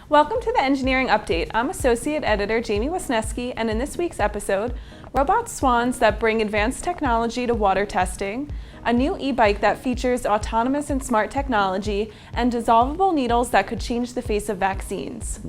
Welcome to the Engineering Update. I'm Associate Editor Jamie Wisniewski, and in this week's episode, robot swans that bring advanced technology to water testing, a new e-bike that features autonomous and smart technology, and dissolvable needles that could change the face of vaccines.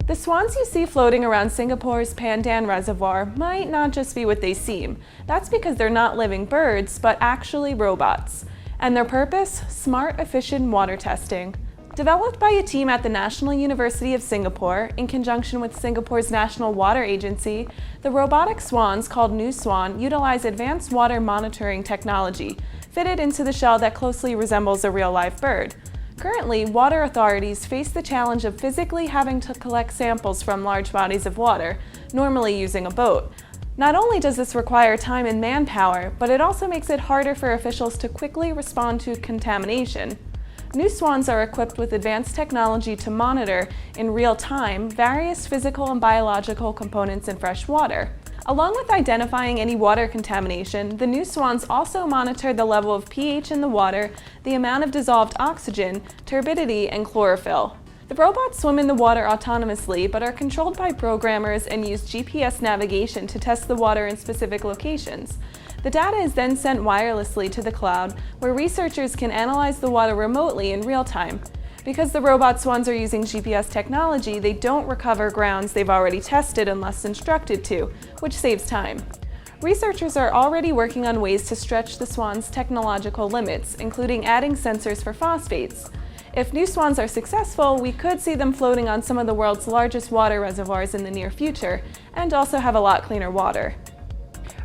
The swans you see floating around Singapore's Pandan Reservoir might not just be what they seem. That's because they're not living birds, but actually robots. And their purpose? Smart, efficient water testing. Developed by a team at the National University of Singapore in conjunction with Singapore's National Water Agency, the robotic swans called New Swan utilize advanced water monitoring technology fitted into the shell that closely resembles a real live bird. Currently, water authorities face the challenge of physically having to collect samples from large bodies of water, normally using a boat. Not only does this require time and manpower, but it also makes it harder for officials to quickly respond to contamination. New swans are equipped with advanced technology to monitor, in real time, various physical and biological components in fresh water. Along with identifying any water contamination, the new swans also monitor the level of pH in the water, the amount of dissolved oxygen, turbidity, and chlorophyll. The robots swim in the water autonomously, but are controlled by programmers and use GPS navigation to test the water in specific locations. The data is then sent wirelessly to the cloud, where researchers can analyze the water remotely in real time. Because the robot swans are using GPS technology, they don't recover grounds they've already tested unless instructed to, which saves time. Researchers are already working on ways to stretch the swans' technological limits, including adding sensors for phosphates. If new swans are successful, we could see them floating on some of the world's largest water reservoirs in the near future, and also have a lot cleaner water.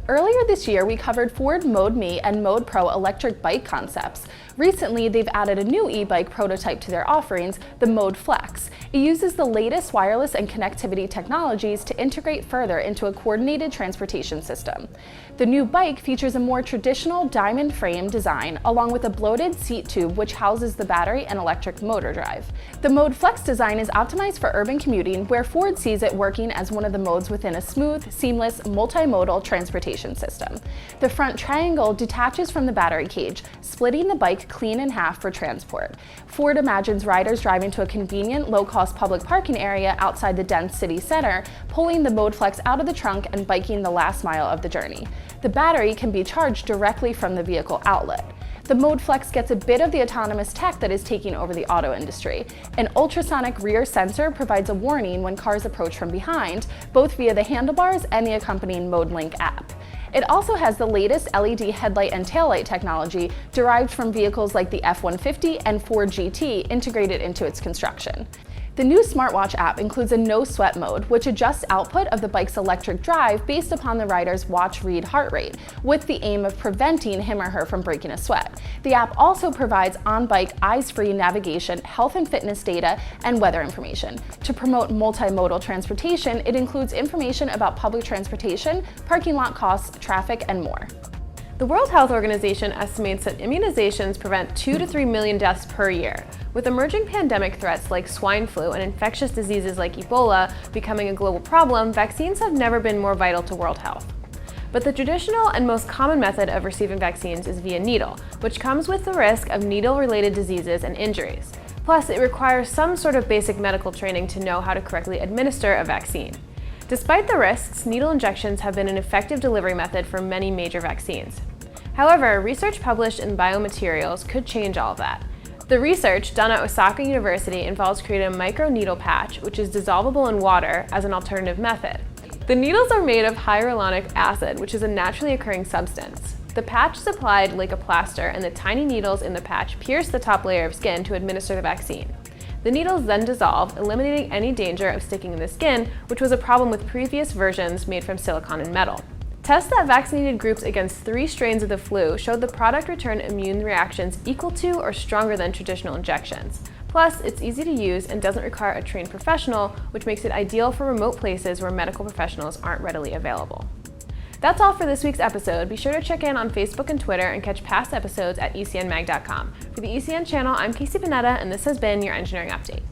Earlier this year, we covered Ford ModeMe and ModePro electric bike concepts. Recently, they've added a new e-bike prototype to their offerings, the ModeFlex. It uses the latest wireless and connectivity technologies to integrate further into a coordinated transportation system. The new bike features a more traditional diamond frame design, along with a bloated seat tube which houses the battery and electric motor drive. The ModeFlex design is optimized for urban commuting, where Ford sees it working as one of the modes within a smooth, seamless, multimodal transportation system. The front triangle detaches from the battery cage, splitting the bike clean in half for transport. Ford imagines riders driving to a convenient, low-cost public parking area outside the dense city center, pulling the ModeFlex out of the trunk and biking the last mile of the journey. The battery can be charged directly from the vehicle outlet. The ModeFlex gets a bit of the autonomous tech that is taking over the auto industry. An ultrasonic rear sensor provides a warning when cars approach from behind, both via the handlebars and the accompanying ModeLink app. It also has the latest LED headlight and taillight technology derived from vehicles like the F-150 and Ford GT integrated into its construction. The new smartwatch app includes a no-sweat mode, which adjusts output of the bike's electric drive based upon the rider's watch-read heart rate, with the aim of preventing him or her from breaking a sweat. The app also provides on-bike, eyes-free navigation, health and fitness data, and weather information. To promote multimodal transportation, it includes information about public transportation, parking lot costs, traffic, and more. The World Health Organization estimates that immunizations prevent 2 to 3 million deaths per year. With emerging pandemic threats like swine flu and infectious diseases like Ebola becoming a global problem, vaccines have never been more vital to world health. But the traditional and most common method of receiving vaccines is via needle, which comes with the risk of needle-related diseases and injuries. Plus, it requires some sort of basic medical training to know how to correctly administer a vaccine. Despite the risks, needle injections have been an effective delivery method for many major vaccines. However, research published in Biomaterials could change all of that. The research done at Osaka University involves creating a microneedle patch, which is dissolvable in water, as an alternative method. The needles are made of hyaluronic acid, which is a naturally occurring substance. The patch is applied like a plaster, and the tiny needles in the patch pierce the top layer of skin to administer the vaccine. The needles then dissolve, eliminating any danger of sticking in the skin, which was a problem with previous versions made from silicone and metal. Tests that vaccinated groups against 3 strains of the flu showed the product returned immune reactions equal to or stronger than traditional injections. Plus, it's easy to use and doesn't require a trained professional, which makes it ideal for remote places where medical professionals aren't readily available. That's all for this week's episode. Be sure to check in on Facebook and Twitter and catch past episodes at ecnmag.com. For the ECN channel, I'm Casey Panetta, and this has been your Engineering Update.